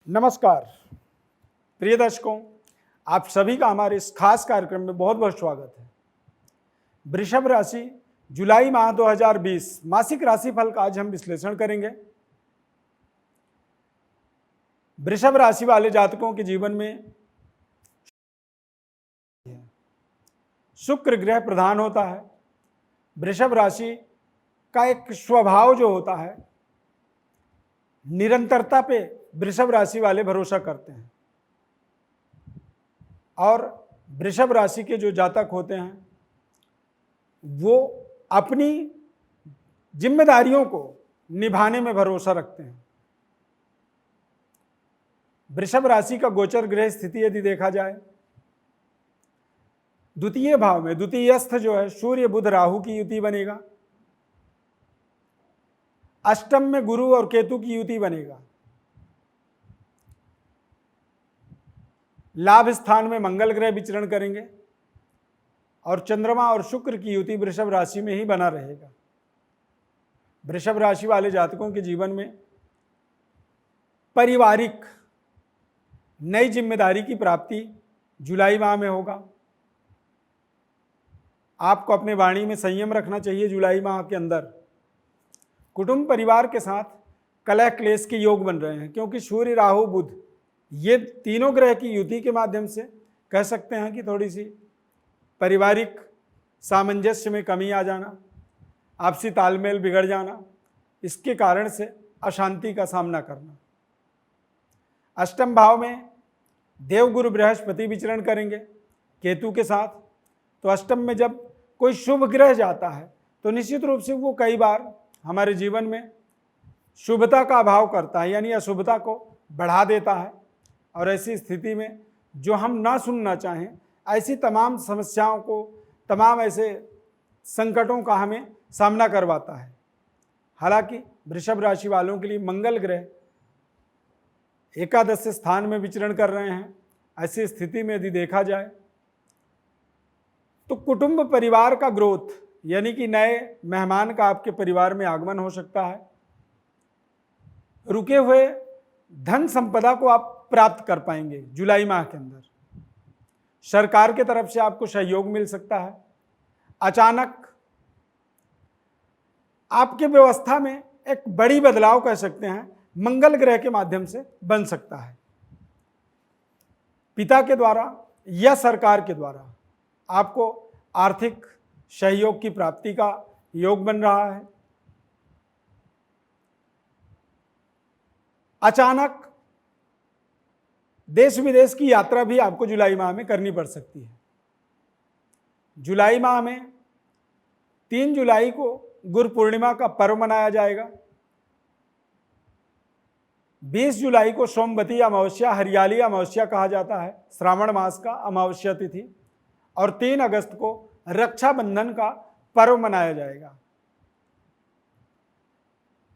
नमस्कार प्रिय दर्शकों, आप सभी का हमारे इस खास कार्यक्रम में बहुत बहुत स्वागत है। वृषभ राशि जुलाई माह 2020 मासिक राशिफल का आज हम विश्लेषण करेंगे। वृषभ राशि वाले जातकों के जीवन में शुक्र ग्रह प्रधान होता है। वृषभ राशि का एक स्वभाव जो होता है, निरंतरता पे वृषभ राशि वाले भरोसा करते हैं और वृषभ राशि के जो जातक होते हैं वो अपनी जिम्मेदारियों को निभाने में भरोसा रखते हैं। वृषभ राशि का गोचर ग्रह स्थिति यदि देखा जाए, द्वितीय भाव में द्वितीयस्थ जो है सूर्य बुध राहु की युति बनेगा। अष्टम में गुरु और केतु की युति बनेगा। लाभ स्थान में मंगल ग्रह विचरण करेंगे और चंद्रमा और शुक्र की युति वृषभ राशि में ही बना रहेगा। वृषभ राशि वाले जातकों के जीवन में पारिवारिक नई जिम्मेदारी की प्राप्ति जुलाई माह में होगा। आपको अपने वाणी में संयम रखना चाहिए। जुलाई माह के अंदर कुटुंब परिवार के साथ कलह क्लेश के योग बन रहे हैं, क्योंकि सूर्य राहु बुध ये तीनों ग्रह की युति के माध्यम से कह सकते हैं कि थोड़ी सी पारिवारिक सामंजस्य में कमी आ जाना, आपसी तालमेल बिगड़ जाना, इसके कारण से अशांति का सामना करना। अष्टम भाव में देवगुरु बृहस्पति विचरण करेंगे केतु के साथ। तो अष्टम में जब कोई शुभ ग्रह जाता है तो निश्चित रूप से वो कई बार हमारे जीवन में शुभता का अभाव करता है, यानी अशुभता को बढ़ा देता है। और ऐसी स्थिति में जो हम ना सुनना चाहें, ऐसी तमाम समस्याओं को, तमाम ऐसे संकटों का हमें सामना करवाता है। हालांकि वृषभ राशि वालों के लिए मंगल ग्रह एकादश स्थान में विचरण कर रहे हैं। ऐसी स्थिति में यदि देखा जाए तो कुटुंब परिवार का ग्रोथ, यानी कि नए मेहमान का आपके परिवार में आगमन हो सकता है। रुके हुए धन संपदा को आप प्राप्त कर पाएंगे जुलाई माह के अंदर। सरकार की तरफ से आपको सहयोग मिल सकता है। अचानक आपके व्यवस्था में एक बड़ी बदलाव कह सकते हैं मंगल ग्रह के माध्यम से बन सकता है। पिता के द्वारा या सरकार के द्वारा आपको आर्थिक सहयोग की प्राप्ति का योग बन रहा है। अचानक देश विदेश की यात्रा भी आपको जुलाई माह में करनी पड़ सकती है। जुलाई माह में 3 जुलाई को गुरु पूर्णिमा का पर्व मनाया जाएगा। 20 जुलाई को सोमवती अमावस्या, हरियाली अमावस्या कहा जाता है, श्रावण मास का अमावस्या तिथि। और 3 अगस्त को रक्षाबंधन का पर्व मनाया जाएगा।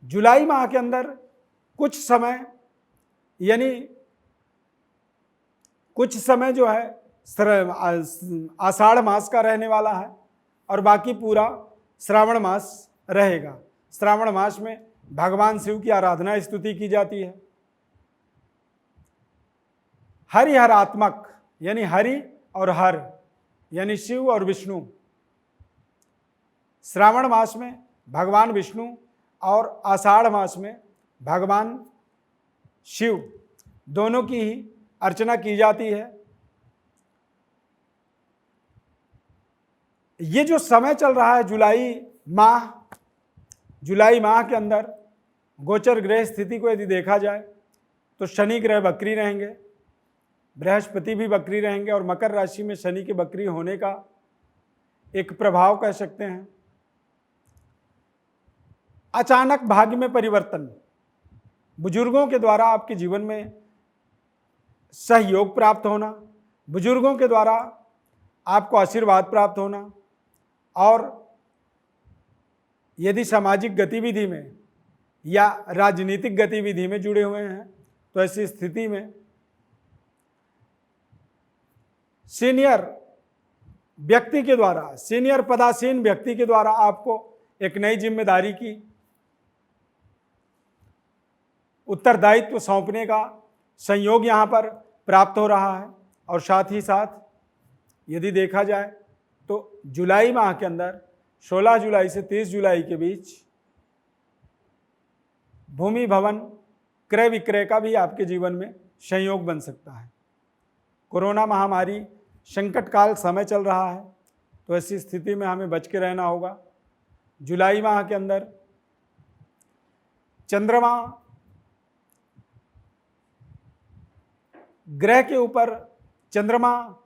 जुलाई माह के अंदर कुछ समय, यानी कुछ समय जो है आषाढ़ मास का रहने वाला है और बाकी पूरा श्रावण मास रहेगा। श्रावण मास में भगवान शिव की आराधना स्तुति की जाती है। हरिहरात्मक, यानी हरि और हर, यानी शिव और विष्णु। श्रावण मास में भगवान विष्णु और आषाढ़ मास में भगवान शिव दोनों की ही अर्चना की जाती है। ये जो समय चल रहा है जुलाई माह के अंदर गोचर ग्रह स्थिति को यदि देखा जाए तो शनि ग्रह वक्री रहेंगे, बृहस्पति भी वक्री रहेंगे और मकर राशि में शनि के वक्री होने का एक प्रभाव कह सकते हैं। अचानक भाग्य में परिवर्तन, बुजुर्गों के द्वारा आपके जीवन में सहयोग प्राप्त होना, बुजुर्गों के द्वारा आपको आशीर्वाद प्राप्त होना। और यदि सामाजिक गतिविधि में या राजनीतिक गतिविधि में जुड़े हुए हैं तो ऐसी स्थिति में सीनियर व्यक्ति के द्वारा, सीनियर पदासीन व्यक्ति के द्वारा आपको एक नई जिम्मेदारी की उत्तरदायित्व सौंपने का संयोग यहाँ पर प्राप्त हो रहा है। और साथ ही साथ यदि देखा जाए तो जुलाई माह के अंदर 16 जुलाई से 30 जुलाई के बीच भूमि भवन क्रय विक्रय का भी आपके जीवन में संयोग बन सकता है। कोरोना महामारी संकट काल समय चल रहा है, तो ऐसी स्थिति में हमें बच के रहना होगा। जुलाई माह के अंदर चंद्रमा ग्रह के ऊपर, चंद्रमा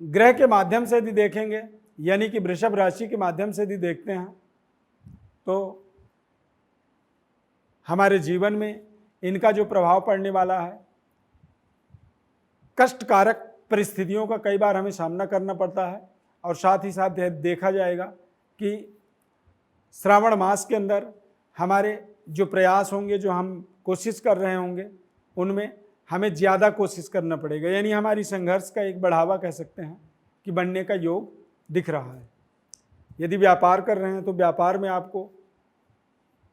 ग्रह के माध्यम से यदि देखेंगे, यानी कि वृषभ राशि के माध्यम से यदि देखते हैं, तो हमारे जीवन में इनका जो प्रभाव पड़ने वाला है, कष्टकारक परिस्थितियों का कई बार हमें सामना करना पड़ता है। और साथ ही साथ देखा जाएगा कि श्रावण मास के अंदर हमारे जो प्रयास होंगे, जो हम कोशिश कर रहे होंगे, उनमें हमें ज़्यादा कोशिश करना पड़ेगा। यानी हमारी संघर्ष का एक बढ़ावा कह सकते हैं कि बनने का योग दिख रहा है। यदि व्यापार कर रहे हैं तो व्यापार में आपको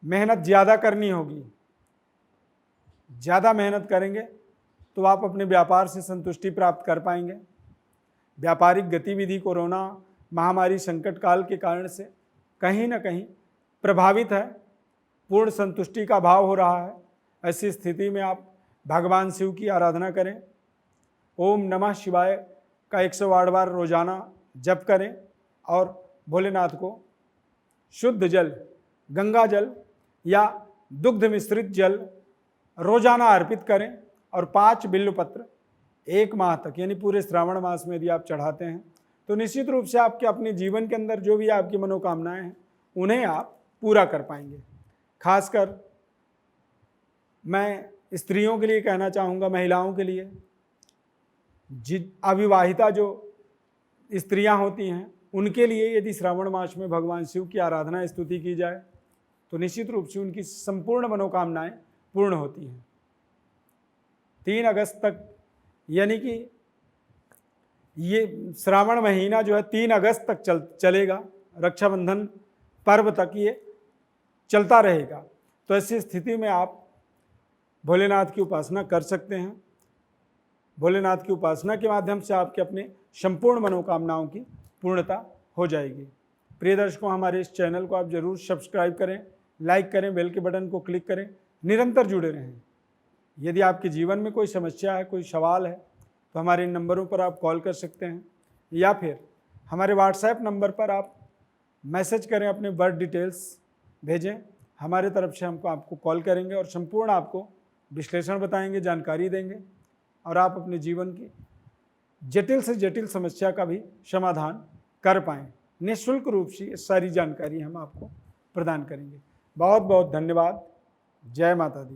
मेहनत ज़्यादा करनी होगी। ज़्यादा मेहनत करेंगे तो आप अपने व्यापार से संतुष्टि प्राप्त कर पाएंगे। व्यापारिक गतिविधि कोरोना महामारी संकट काल के कारण से कहीं ना कहीं प्रभावित है, पूर्ण संतुष्टि का भाव हो रहा है। ऐसी स्थिति में आप भगवान शिव की आराधना करें, ओम नमः शिवाय का 108 बार रोजाना जप करें और भोलेनाथ को शुद्ध जल, गंगा जल या दुग्ध मिश्रित जल रोजाना अर्पित करें और 5 बिल्वपत्र 1 माह तक, यानी पूरे श्रावण मास में यदि आप चढ़ाते हैं तो निश्चित रूप से आपके अपने जीवन के अंदर जो भी आपकी मनोकामनाएं हैं उन्हें आप पूरा कर पाएंगे। खासकर मैं स्त्रियों के लिए कहना चाहूँगा, महिलाओं के लिए, अविवाहिता जो स्त्रियां होती हैं उनके लिए यदि श्रावण मास में भगवान शिव की आराधना स्तुति की जाए तो निश्चित रूप से उनकी संपूर्ण मनोकामनाएं पूर्ण होती हैं। 3 अगस्त तक, यानी कि ये श्रावण महीना जो है 3 अगस्त तक चलेगा, रक्षाबंधन पर्व तक ये चलता रहेगा। तो ऐसी स्थिति में आप भोलेनाथ की उपासना कर सकते हैं। भोलेनाथ की उपासना के माध्यम से आपके अपने संपूर्ण मनोकामनाओं की पूर्णता हो जाएगी। प्रिय दर्शकों, हमारे इस चैनल को आप जरूर सब्सक्राइब करें, लाइक करें, बेल के बटन को क्लिक करें, निरंतर जुड़े रहें। यदि आपके जीवन में कोई समस्या है, कोई सवाल है, तो हमारे इन नंबरों पर आप कॉल कर सकते हैं या फिर हमारे व्हाट्सएप नंबर पर आप मैसेज करें, अपने बर्थ डिटेल्स भेजें। हमारे तरफ से हमको आपको कॉल करेंगे और संपूर्ण आपको विश्लेषण बताएंगे, जानकारी देंगे और आप अपने जीवन की जटिल से जटिल समस्या का भी समाधान कर पाएँ। निःशुल्क रूप से सारी जानकारी हम आपको प्रदान करेंगे। बहुत बहुत धन्यवाद। जय माता दी।